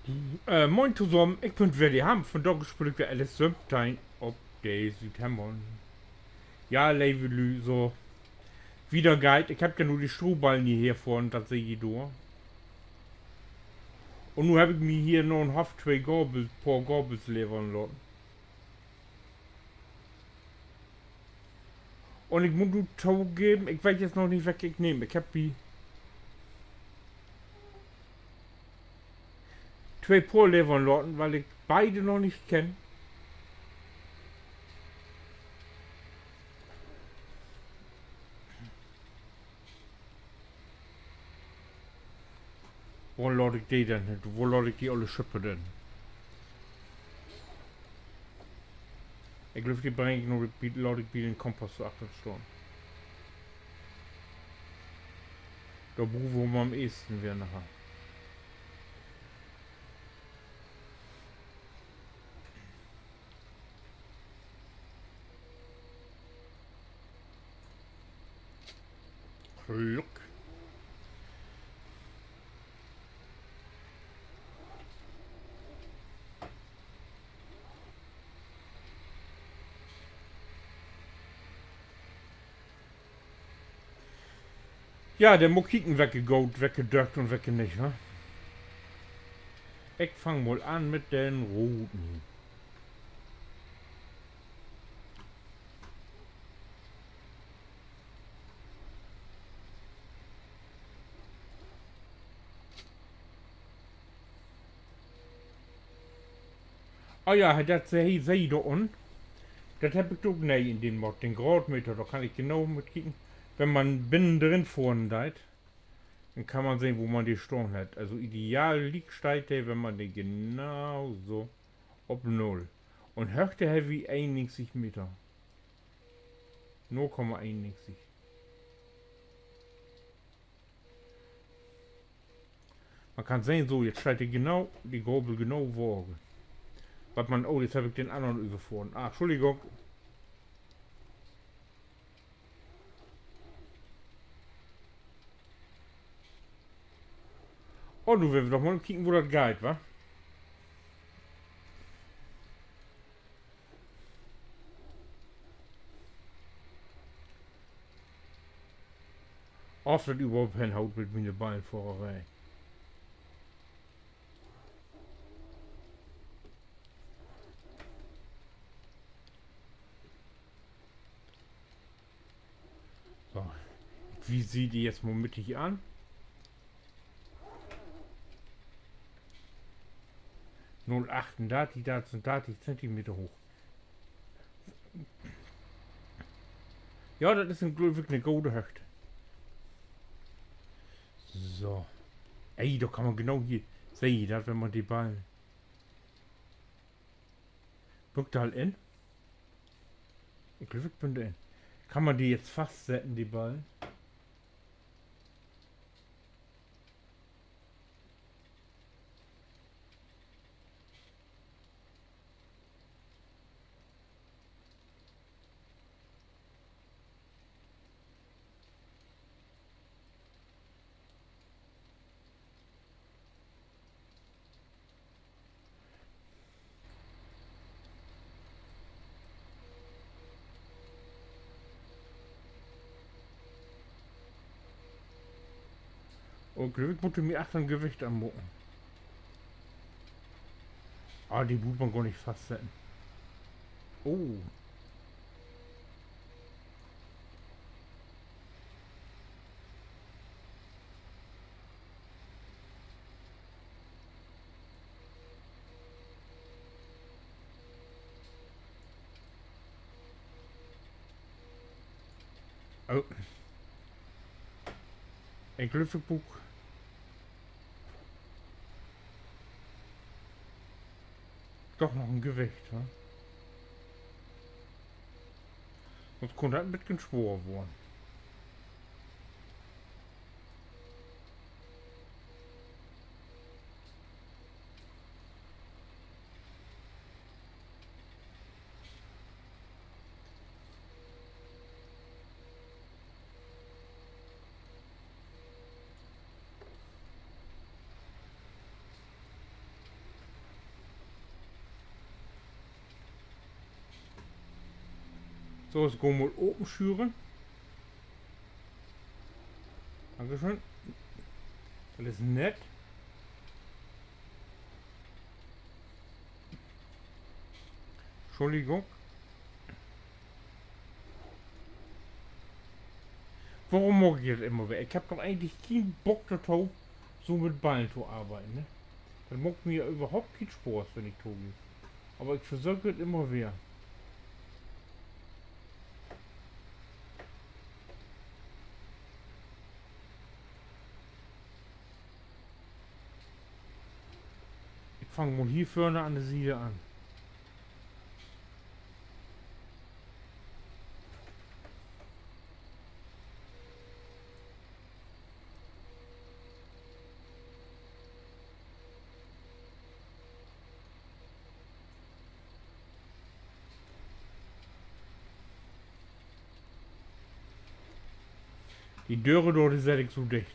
Moin zusammen, ik ben weer die ham. Vandaag speel ik weer Alice Sumptime op deze Hemmon. Ja, lieve Lü, so. Wieder Guide. Ich hab ja nur die Strohballen hier vorne, das sehe ich durch. Und nun habe ich mir hier noch ein Haft zwei Gorbels, paar Gorbels liefern lassen. Und ich muss nur zugeben, ich weiß jetzt noch nicht, was ich nehme. Ich habe die zwei paar liefern lassen, weil ich beide noch nicht kenne. Wo lade ich die denn hin? Wo lade ich die alle Schippe denn? Ich glaube, die bringe ich nur, lade ich die den Kompass zu 8 Stunden. Da wo wir am ehesten wären nachher. Glück. Ja, der Mokiken weggegoat, weggedörkt und weggenickt, ne? Ich fang mal an mit den Roten. Ah ja, das sehe da unten. Das hab ich doch nicht in den Mod, den Gradmeter, da kann ich genau mitkicken. Wenn man binnen drin vorne deit, dann kann man sehen, wo man die Sturm hat. Also ideal liegt steigt der, wenn man den genau so auf 0. Und Höchte Heavy 91 Meter. 0,91. Man kann sehen, so, jetzt steigt genau, die Gabel genau wogen. Was man, oh, jetzt habe ich den anderen überfahren. Ah, Entschuldigung. Oh, du willst doch mal kicken, wo das geht, wa? Of das überhaupt hinhaut mit meiner Ballenfahrerei. So. Wie sieht die jetzt mal mittig an? 0,38 Zentimeter hoch. Ja, das ist wirklich eine gute Höchte. So. Ey, da kann man genau hier sehen, dass wenn man die Ballen. Wirkt halt in. Ich glaube, ich bin da in. Kann man die jetzt fast setzen, die Ballen? Oh, Glück musste mir 8 an Gewicht anmucken. Ah, die muss man gar nicht fast setzen. Oh. Oh. Ein Glüffebuch. Doch noch ein Gewicht, wa? Sonst konnte er mit geschworen worden. So, es geht mal oben schüren. Dankeschön. Das ist nett. Entschuldigung. Warum mag ich das immer weg? Ich hab doch eigentlich keinen Bock darauf, so mit Ballen zu arbeiten. Ne? Das macht mir überhaupt keinen Spaß, wenn ich tue. Aber ich versuche es immer wieder. Ich fange mal hier vorne an der Siede an. Die Dörre dort ist ehrlich so dicht.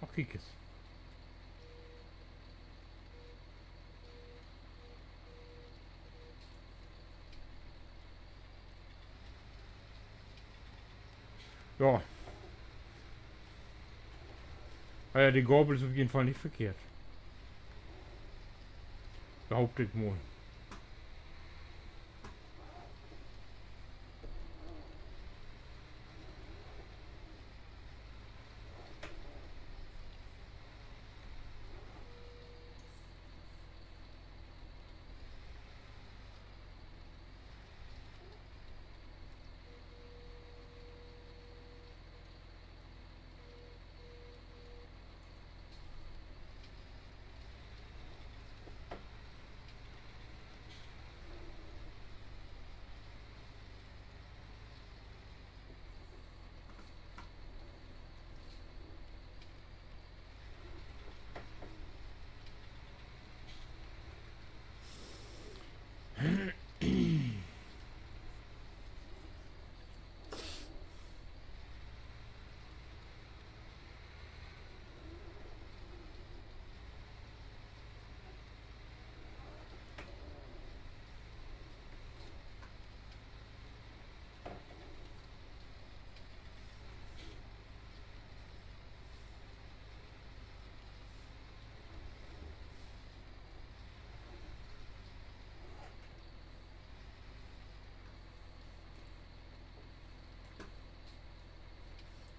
Ach, kiek es. Ja. Ja, die Gabel ist auf jeden Fall nicht verkehrt. Behaupte ich mal.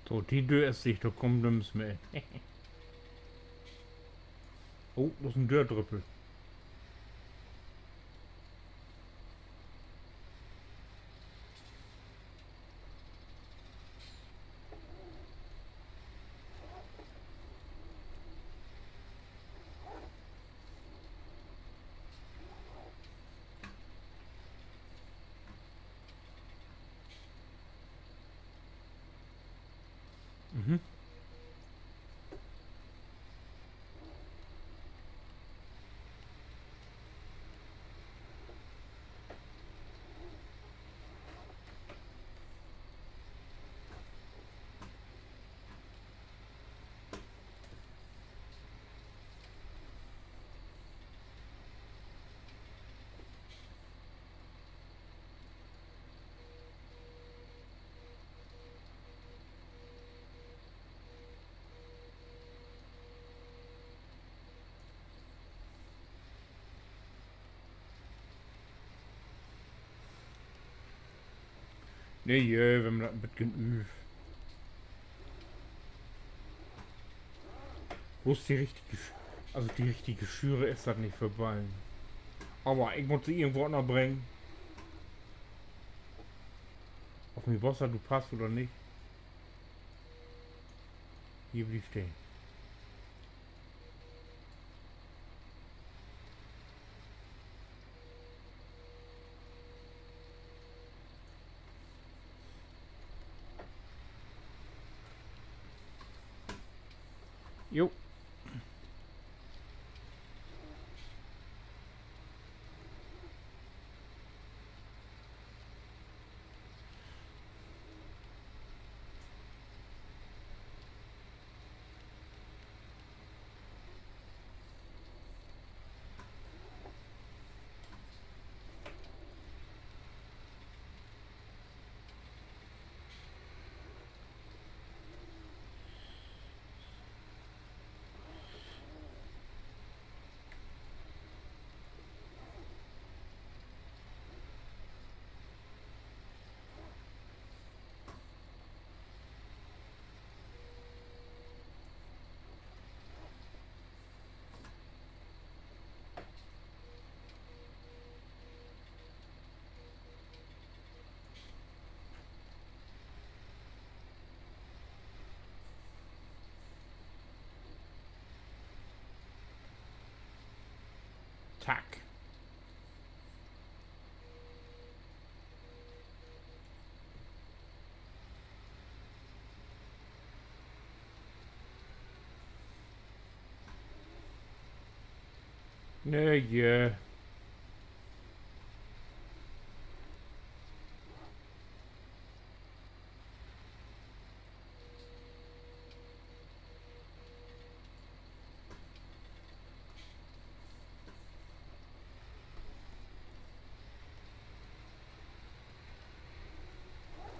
So, die Tür ist dicht, da kommt nichts mehr. Oh, das ist ein Dörrtrüppel. Mhm. Nee, ja, wenn man das ein bisschen übt. Bloß die richtige, also die richtige Schüre ist das nicht für Ballen. Aber ich muss sie irgendwo noch bringen. Auf mich Wasser, du passt oder nicht. Hier blieb stehen. Jo. Nee, ja.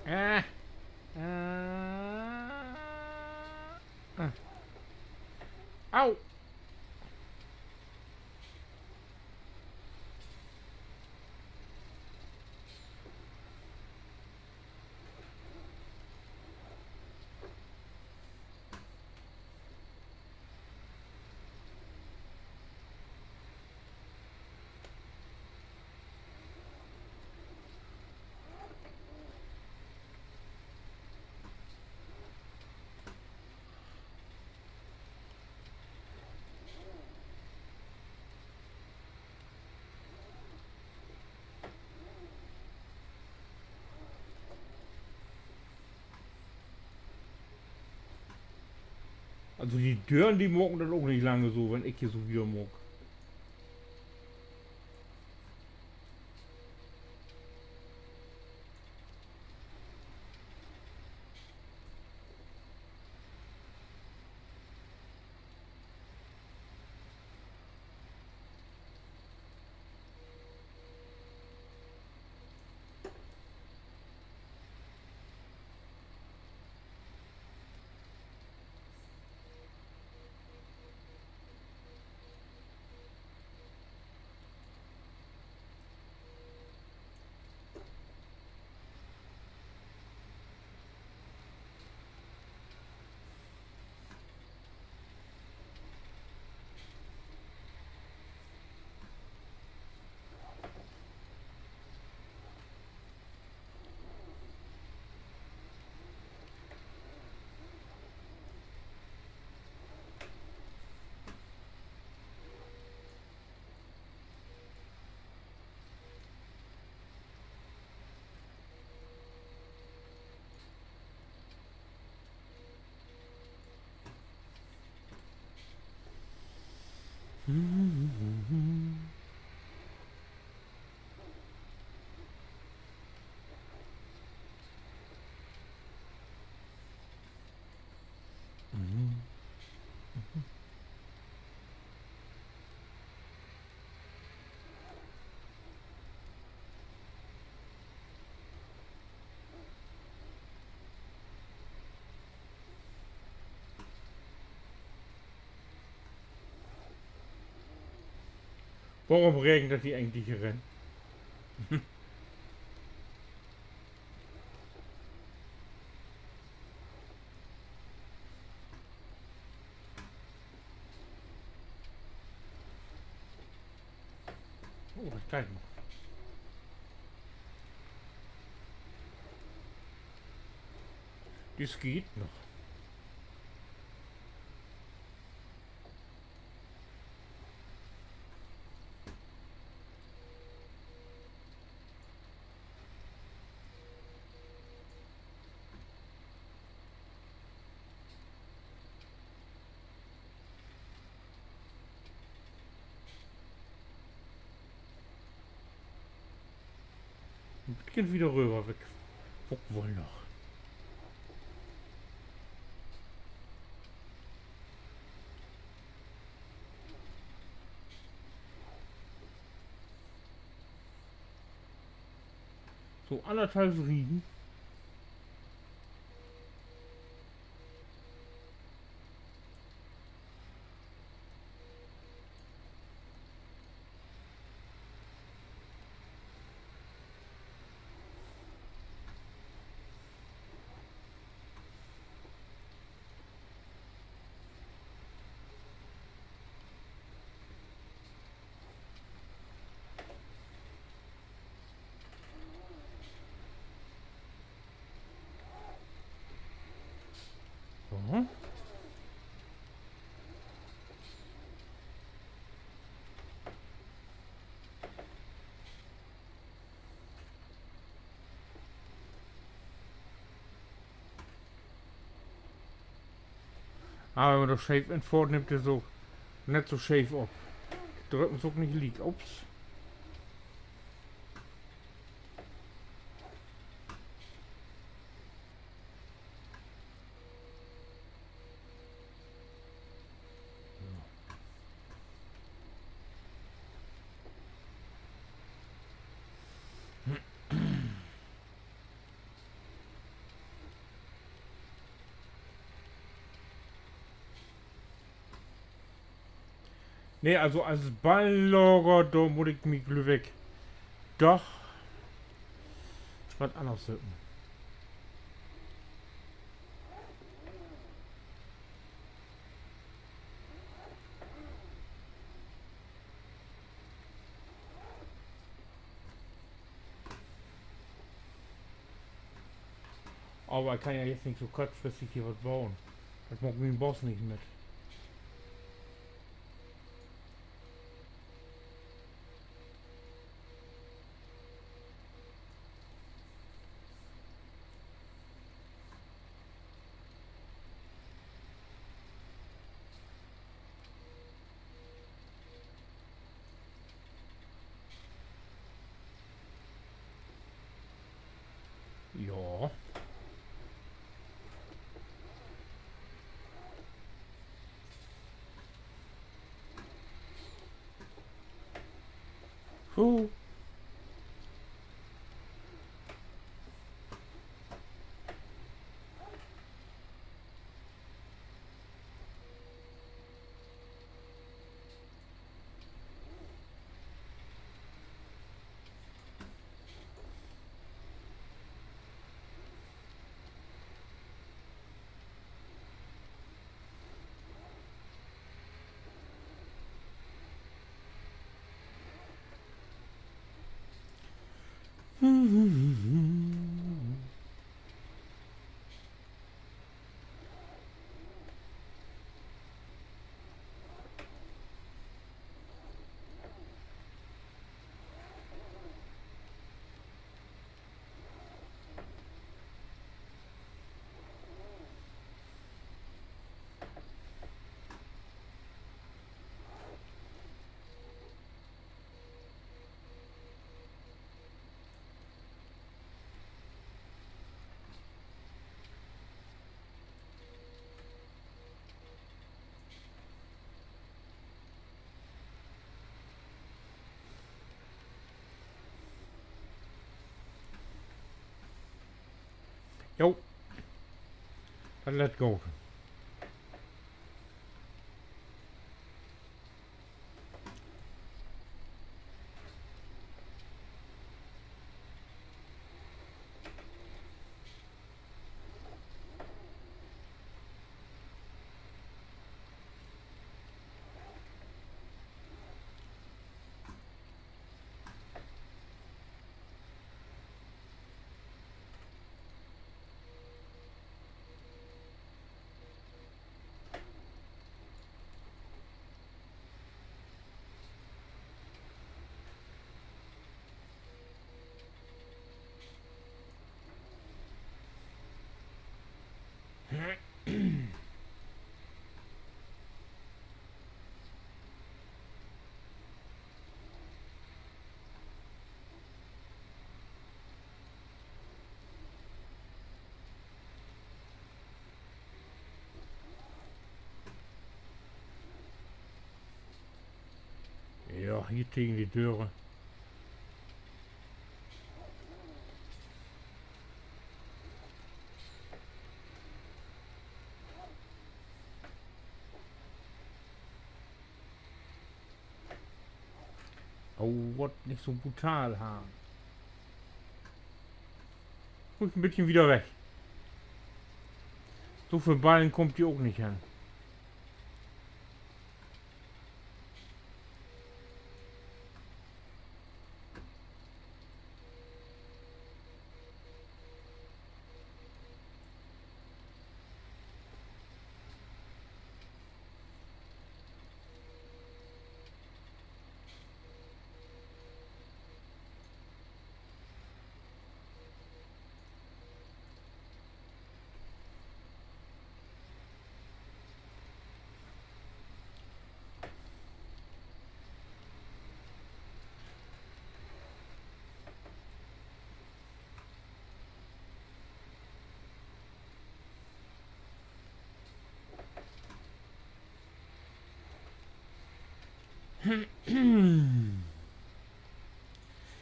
Ah. Ah. Au. Also die Dörren, die mocken das auch nicht lange so, wenn ich hier so wieder mock. Warum regnet die eigentlich hier rein? Oh, das gleich noch. Das geht noch. Ein bisschen wieder rüber weg. Gucken wollen noch. So anderthalb Rieden. So. Aber wenn man das Shape in vornimmt, ist so nicht so shape ab. drücken so nicht liegt. Ups. Nee, also als Balllager, da muss ich mich weg. Doch was anderes suchen. Aber ich kann ja jetzt nicht so kurzfristig hier was bauen. Das macht mein Boss nicht mit. Ja. Puh. Jo, dann let's go. Ja, hier tegen die deuren. Oh, was nicht so brutal haben. Ruhig ein bisschen wieder weg. So viel Ballen kommt die auch nicht hin.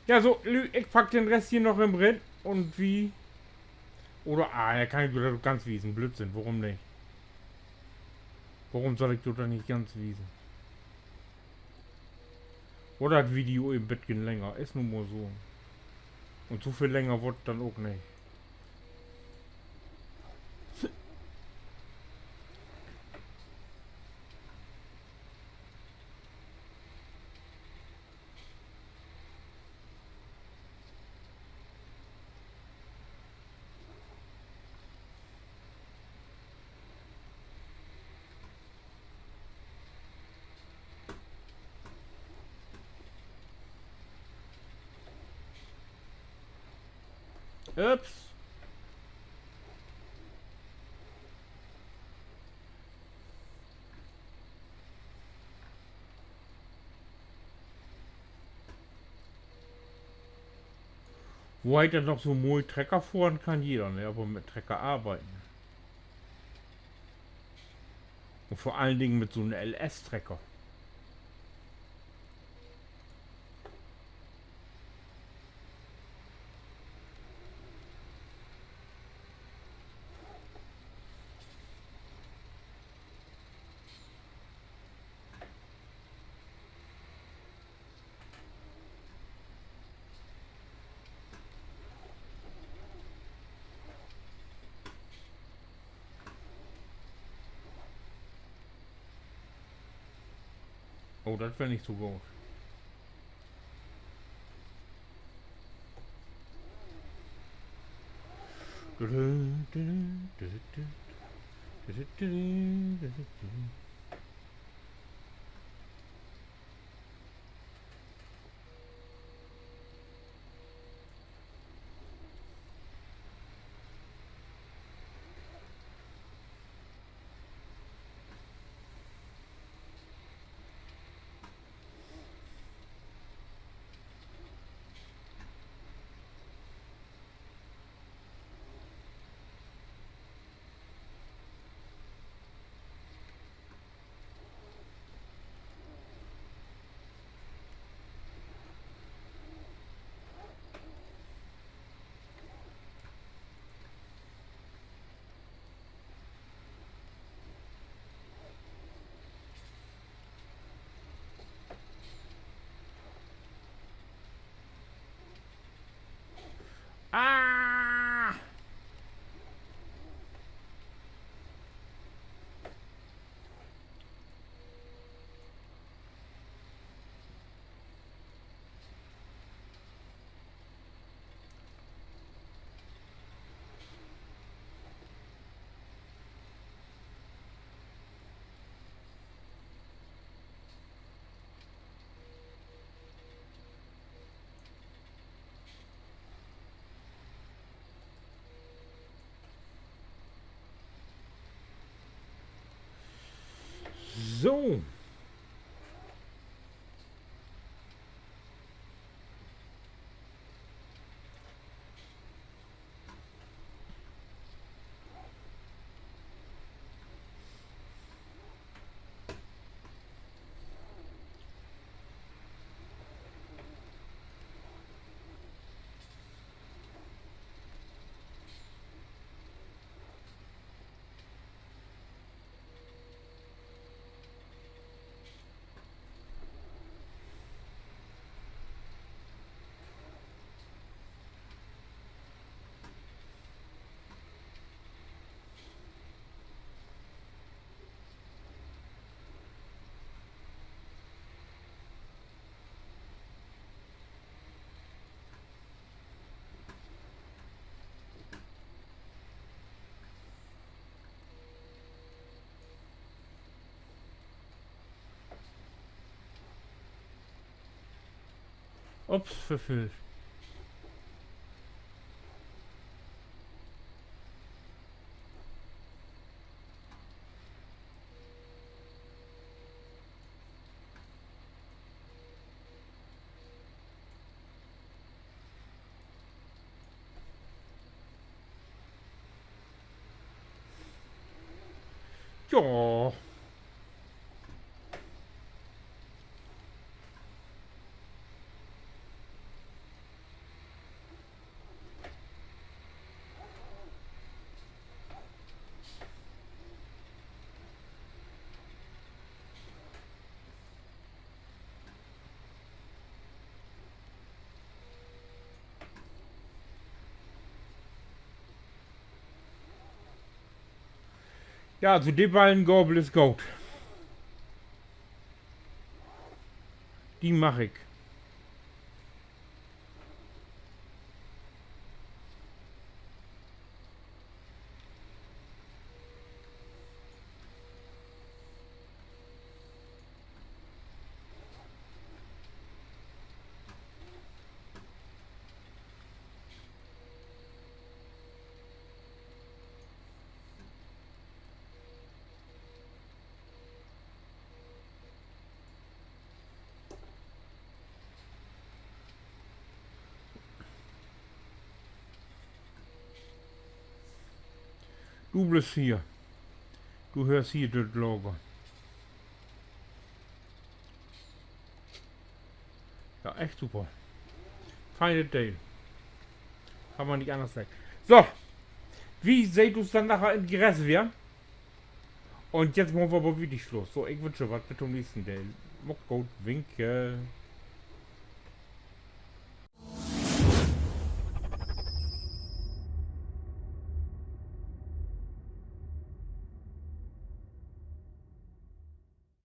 Ja, so, ich pack den Rest hier noch im Brett und wie. Oder, er kann ich wieder ganz wiesen. Blödsinn, warum nicht? Warum soll ich da nicht ganz wiesen? Oder das Video im Bett geht länger. Ist nun mal so. Und so viel länger wird dann auch nicht. Ups. Wo halt er noch so mooi Trecker fahren kann, jeder, ne? Aber mit Trecker arbeiten. Und vor allen Dingen mit so einem LS-Trecker. Oh, das wäre nicht so gut. Ah! So. Ups, verfehlt. Ja. Ja, also die Ballengabel ist gut. Die mache ich. Du bist hier. Du hörst hier das Logo. Ja, echt super. Feine Teil. Kann man nicht anders sagen. So. Wie seht ihr es dann nachher in die Reserve? Und jetzt machen wir aber wirklich Schluss. So, ich wünsche was bis zum nächsten Teil. Macht gut, winke.